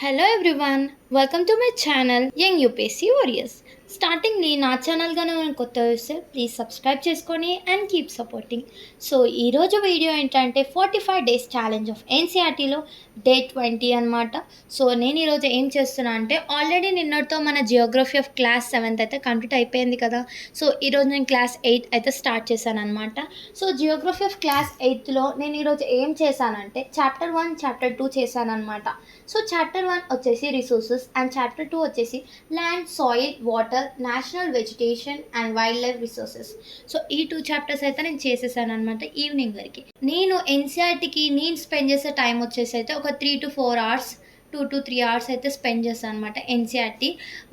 Hello everyone, welcome to my channel young UPSC warriors. స్టార్టింగ్ని నా ఛానల్గానే కొత్త వస్తే ప్లీజ్ సబ్స్క్రైబ్ చేసుకొని అండ్ కీప్ సపోర్టింగ్. సో ఈరోజు వీడియో ఏంటంటే 45 డేస్ ఛాలెంజ్ ఆఫ్ ఎన్సీఆర్టీలో డే 20 అనమాట. సో నేను ఈరోజు ఏం చేస్తున్నా అంటే ఆల్రెడీ నిన్నటితో మన జియోగ్రఫీ ఆఫ్ క్లాస్ 7th అయితే కంప్లీట్ అయిపోయింది కదా. సో ఈరోజు నేను క్లాస్ 8 అయితే స్టార్ట్ చేశాను అనమాట. సో జియోగ్రఫీ ఆఫ్ క్లాస్ 8లో నేను ఈరోజు ఏం చేశానంటే చాప్టర్ 1 చాప్టర్ 2 చేశాను అనమాట. సో చాప్టర్ 1 వచ్చేసి రిసోర్సెస్ అండ్ చాప్టర్ 2 వచ్చేసి land, soil, water, national vegetation and wild life resources. So ఈ 2 చాప్టర్స్ అయితే నేను చేసేసాను అనమాట ఈవినింగ్ వరకు. నేను ఎన్సీఆర్టీకి నేను స్పెండ్ చేసే టైం వచ్చేసి అయితే ఒక 3 to 4 hours, 2 to 3 hours అయితే స్పెండ్ చేస్తాను అనమాట ఎన్సీఆర్టీ.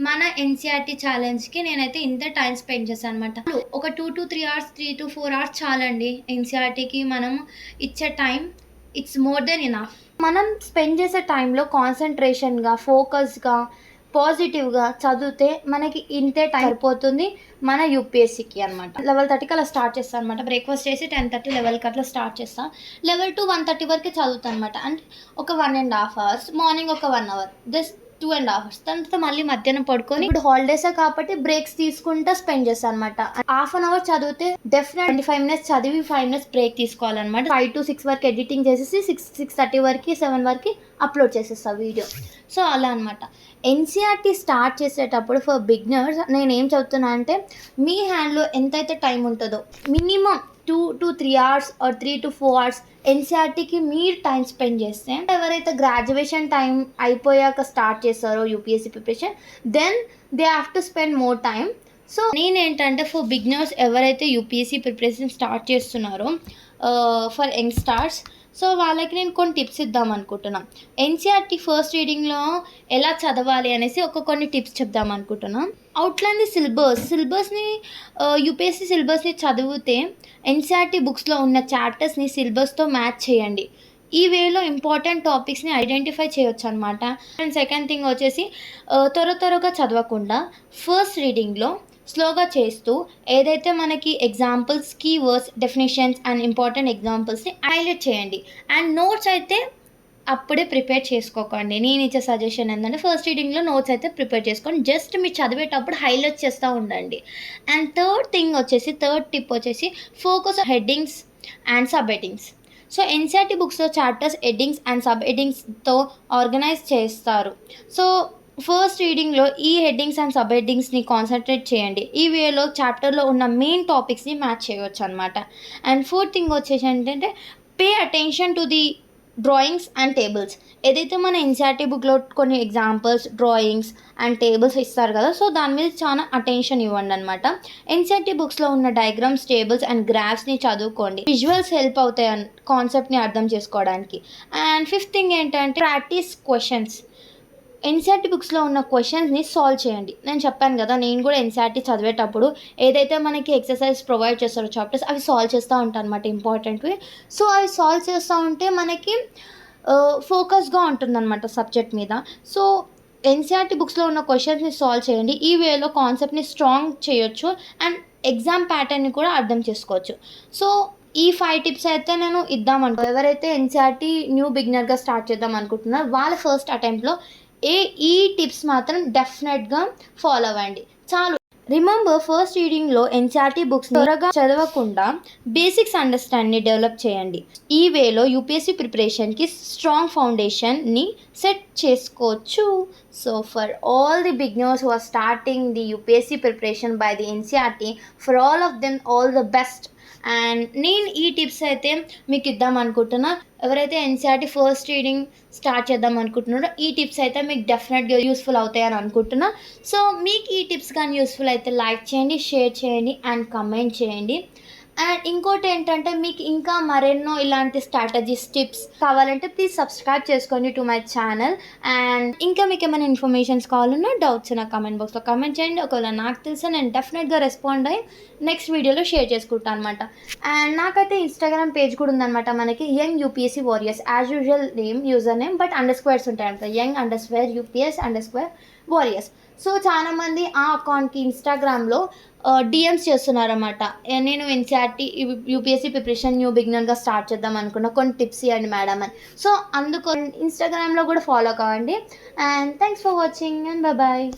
మన ఎన్సీఆర్టీ ఛాలెంజ్కి నేనైతే ఇంత టైం స్పెండ్ చేశాను అనమాట. ఒక 2 to 3 hours, 3 to 4 hours చాలండి ఎన్సీఆర్టీకి మనం ఇచ్చే time. It's more than enough. మనం స్పెండ్ చేసే టైంలో కాన్సన్ట్రేషన్గా, ఫోకస్గా, పాజిటివ్గా చదివితే మనకి ఇంతే టైం సరిపోతుంది మన యూపీఎస్సీకి అనమాట. 11:30కి అలా స్టార్ట్ చేస్తాను అనమాట. బ్రేక్ఫాస్ట్ చేసి 10:30, 11కి అట్లా స్టార్ట్ చేస్తాను. 11 to 1:30 వరకు చదువుతాను అనమాట. అంటే ఒక 1.5 hours, మార్నింగ్ ఒక 1 hour, జస్ట్ 2.5 hours. తర్వాత మళ్ళీ మధ్యాహ్నం పడుకొని, ఇప్పుడు హాలిడేసే కాబట్టి బ్రేక్స్ తీసుకుంటా స్పెండ్ చేస్తాను అనమాట. హాఫ్ అన్ అవర్ చదివితే డెఫినెట్ 25 minutes చదివి 5 minutes బ్రేక్ తీసుకోవాలన్నమాట. 5 to 6 వరకు ఎడిటింగ్ చేసేసి 6:30 వరకు 7 వరకు అప్లోడ్ చేసేస్తా వీడియో. సో అలా అనమాట. ఎన్సీఆర్టీ స్టార్ట్ చేసేటప్పుడు ఫర్ బిగినర్స్ నేను ఏం చెప్తున్నా అంటే మీ హ్యాండ్లో ఎంతైతే టైం ఉంటుందో minimum 2 to 3 hours or 3 to 4 hours ఎన్సీఆర్టీకి మీరు టైం స్పెండ్ చేస్తే, ఎవరైతే గ్రాడ్యుయేషన్ టైం అయిపోయాక స్టార్ట్ చేస్తారో UPSC preparation, then they have to spend more time. So నేనేంటంటే ఫర్ బిగినర్స్ ఎవరైతే యూపీఎస్సీ ప్రిపరేషన్ స్టార్ట్ చేస్తున్నారో ఫర్ యంగ్స్టార్స్, సో వాళ్ళకి నేను కొన్ని టిప్స్ ఇద్దాం అనుకుంటున్నాను. ఎన్సీఆర్టీ ఫస్ట్ రీడింగ్లో ఎలా చదవాలి అనేసి కొన్ని టిప్స్ చెప్దాం అనుకుంటున్నాను. అవుట్లైన్ ది సిలబస్ని యూపీఎస్సీ సిలబస్ని చదివితే ఎన్సీఆర్టీ బుక్స్లో ఉన్న చాప్టర్స్ని సిలబస్తో మ్యాచ్ చేయండి. ఈ వేలో ఇంపార్టెంట్ టాపిక్స్ని ఐడెంటిఫై చేయొచ్చు అనమాట. అండ్ సెకండ్ థింగ్ వచ్చేసి త్వరగా చదవకుండా ఫస్ట్ రీడింగ్లో స్లోగా చేస్తూ ఏదైతే మనకి examples, keywords, definitions and important ఎగ్జాంపుల్స్ని హైలైట్ చేయండి. అండ్ నోట్స్ అయితే అప్పుడే ప్రిపేర్ చేసుకోకండి. నేను ఇచ్చే సజెషన్ ఏంటంటే ఫస్ట్ రీడింగ్లో నోట్స్ అయితే ప్రిపేర్ చేసుకోండి. జస్ట్ మీరు చదివేటప్పుడు హైలైట్ చేస్తూ ఉండండి. అండ్ థర్డ్ టిప్ వచ్చేసి focus headings and sub headings. So NCERT బుక్స్లో చాప్టర్స్ హెడ్డింగ్స్ అండ్ సబ్ హెడ్డింగ్స్తో ఆర్గనైజ్ చేస్తారు. సో ఫస్ట్ రీడింగ్లో ఈ హెడ్డింగ్స్ అండ్ సబ్ హెడ్డింగ్స్ని కాన్సన్ట్రేట్ చేయండి. ఈ వేలో చాప్టర్లో ఉన్న మెయిన్ టాపిక్స్ని మ్యాచ్ చేయవచ్చు అనమాట. అండ్ ఫోర్త్ థింగ్ వచ్చేసి ఏంటంటే pay attention to the drawings and tables. ఏదైతే మన ఎన్సీఆర్టీ బుక్లో కొన్ని ఎగ్జాంపుల్స్, డ్రాయింగ్స్ అండ్ టేబుల్స్ ఇస్తారు కదా, సో దాని మీద చాలా అటెన్షన్ ఇవ్వండి అనమాట. ఎన్సీఆర్టీ బుక్స్లో ఉన్న డయాగ్రామ్స్, టేబుల్స్ అండ్ గ్రాఫ్స్ని చదువుకోండి. విజువల్స్ హెల్ప్ అవుతాయి కాన్సెప్ట్ని అర్థం చేసుకోవడానికి. అండ్ ఫిఫ్త్ థింగ్ ఏంటంటే ప్రాక్టీస్ క్వశ్చన్స్. ఎన్సీఆర్టీ బుక్స్లో ఉన్న క్వశ్చన్స్ని సాల్వ్ చేయండి. నేను చెప్పాను కదా, నేను కూడా ఎన్సీఆర్టీ చదివేటప్పుడు ఏదైతే మనకి ఎక్సర్సైజ్ ప్రొవైడ్ చేస్తారో చాప్టర్స్ అవి సాల్వ్ చేస్తూ ఉంటాను అనమాట ఇంపార్టెంట్వి. సో అవి సాల్వ్ చేస్తూ ఉంటే మనకి ఫోకస్గా ఉంటుందన్నమాట సబ్జెక్ట్ మీద. సో ఎన్సీఆర్టీ బుక్స్లో ఉన్న క్వశ్చన్స్ని సాల్వ్ చేయండి. ఈ వేలో కాన్సెప్ట్ని స్ట్రాంగ్ చేయొచ్చు అండ్ ఎగ్జామ్ ప్యాటర్న్ని కూడా అర్థం చేసుకోవచ్చు. సో ఈ 5 టిప్స్ అయితే నేను ఇద్దాం ఎవరైతే ఎన్సీఆర్టీ న్యూ బిగినర్గా స్టార్ట్ చేద్దాం అనుకుంటున్నారో వాళ్ళ ఫస్ట్ అటెంప్ట్లో ఈ టిప్స్ మాత్రం డెఫినెట్గా ఫాలో అవ్వండి చాలు. రిమెంబర్ ఫస్ట్ రీడింగ్లో ఎన్సీఆర్టీ బుక్స్ త్వరగా చదవకుండా బేసిక్స్ అండర్స్టాండింగ్ని డెవలప్ చేయండి. ఈ వేలో యూపీఎస్సీ ప్రిపరేషన్కి స్ట్రాంగ్ ఫౌండేషన్ని సెట్ చేసుకోవచ్చు. So for all the beginners who are starting the UPSC preparation by the NCERT, for all of them all the best. And నేను ఈ టిప్స్ అయితే మీకు ఇద్దాం అనుకుంటున్నా. ఎవరైతే ఎన్సీఆర్టీ ఫస్ట్ రీడింగ్ స్టార్ట్ చేద్దాం అనుకుంటున్నారో ఈ టిప్స్ అయితే మీకు డెఫినెట్గా యూస్ఫుల్ అవుతాయని అనుకుంటున్నా. సో మీకు ఈ టిప్స్ కానీ యూస్ఫుల్ అయితే లైక్ చేయండి, షేర్ చేయండి అండ్ కమెంట్ చేయండి. అండ్ ఇంకోటి ఏంటంటే మీకు ఇంకా మరెన్నో ఇలాంటి స్ట్రాటజీస్, టిప్స్ కావాలంటే ప్లీజ్ సబ్స్క్రైబ్ చేసుకోండి టు మై ఛానల్. అండ్ ఇంకా మీకు ఏమైనా ఇన్ఫర్మేషన్స్ కావాలన్నా, డౌట్స్ నా కమెంట్ బాక్స్లో కమెంట్ చేయండి. ఒకవేళ నాకు తెలిసి నేను డెఫినెట్గా రెస్పాండ్ అయ్యి నెక్స్ట్ వీడియోలో షేర్ చేసుకుంటాను అనమాట. అండ్ నాకైతే ఇన్స్టాగ్రామ్ పేజ్ కూడా ఉందన్నమాట మనకి, young UPSC warriors. As usual user name, but _squares ఉంటాయి అనమాట. యంగ్_UPS_వారియర్స్. సో చాలామంది ఆ అకౌంట్కి ఇన్స్టాగ్రామ్లో డిఎమ్స్ చేస్తున్నారన్నమాట. నేను ఎన్సీఆర్టీ యూపీఎస్సీ ప్రిపరేషన్ న్యూ బిగినర్గా స్టార్ట్ చేద్దాం అనుకున్న కొన్ని టిప్స్ ఇవ్వండి మేడం అని. సో అందుకు ఇన్స్టాగ్రామ్లో కూడా ఫాలో కావండి. And thanks for watching and bye.